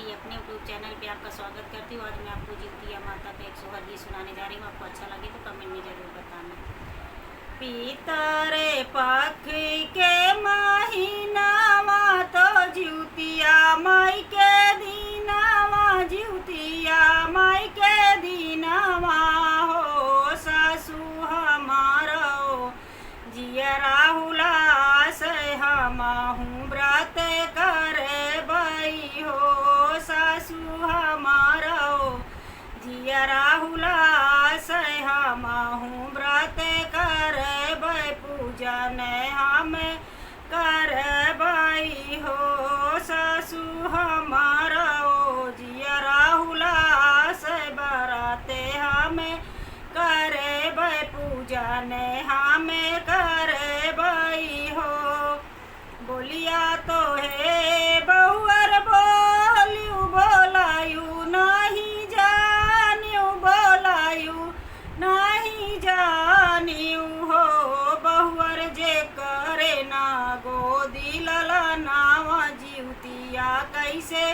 की अपने YouTube channel पे आपका स्वागत करती हूँ। आज मैं आपको जिउतिया माता का एक सोहर गीत सुनाने जा रही हूँ। आपको अच्छा लगे तो कमेंट में ज़रूर बताना। पितरे पख के महीनावा तो जिउतिया माई के दीनावा, जिउतिया माई के दीनावा हो। सासू हमारो जिया राहुला से हमहू व्रत करे बई हो। सासू हमारो जिया राहुला से हमहू व्रत करे बई, पूजन हम करे बई हो। सासू हमारो जिया राहुला से व्रत हम करे बई, पूजन हम करे बई हो। बोलिया तो है बहुअर बोलियू बोलायू नहीं जानियू, बोलायू नहीं जानियू हो। बहुअर जे करे ना गोदी लला नावा, जिउतिया कैसे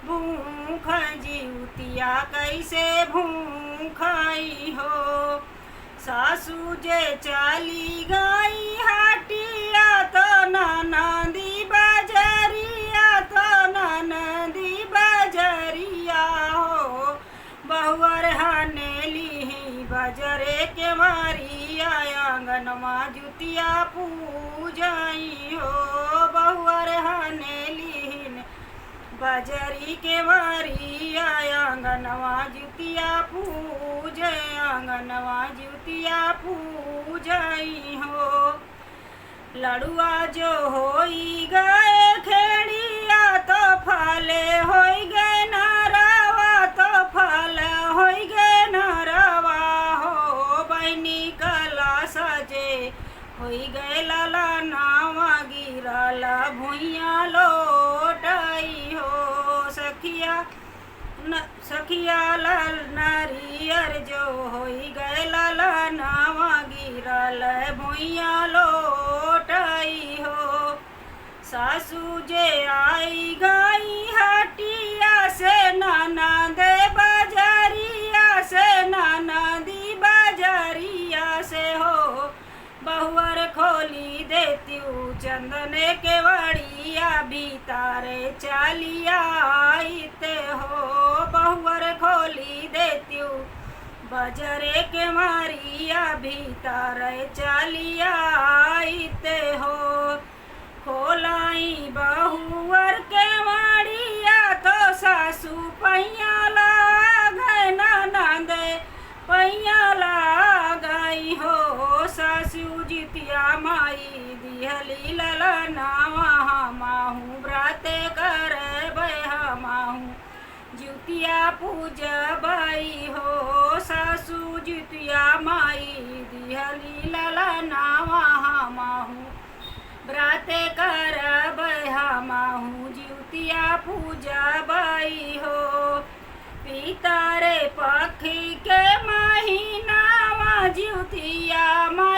भूख, जिउतिया कैसे भूखई हो। सासू जे चली गई हटिया तो ननदी बजरिया, तो ननदी बजरिया हो। बहुअर हनेली बजरे के मारिया, आंगनमा जुतिया पूजई हो। बहुअर हनेली बजरी के मारिया, आंगनवा जुतिया पूजे, आंगनवा जुतिया पूजई हो। लड़ुआ जो होई गए खेड़िया तो फले होई गए नारावा, तो फल होई गए नारावा हो। बहनी कला सजे होई गए लाला नावा, गिरल भुइया लोटई हो। सखिया लाल नारियर जो होई गए लाला नावा, गिरल भुइया लोटई हो। सासू जे आई गई हटिया से, ननद बजरिया से, ननदी बजरिया से हो। बहुअर खोली देतीऊ चंदने के वड़िया, भीतारे चालिया आईते हो। बहुअर खोली देतीऊ बजरे के मारिया, भीतारे चालिया आईते हो। खोलाई बहुअर के मारिया तो सासू पैया लागै, ननद पैया लागई हो। सासू जितिया माई दिहली लला नावा, हमहू व्रत करे बई, हमहू जिउतिया पूजबई हो। सासू जितिया माई दिहली लला नावा, हमहू व्रत करबई, हमहू जिउतिया पूजबई हो। पितरे पख के महीनावा जिउतिया माई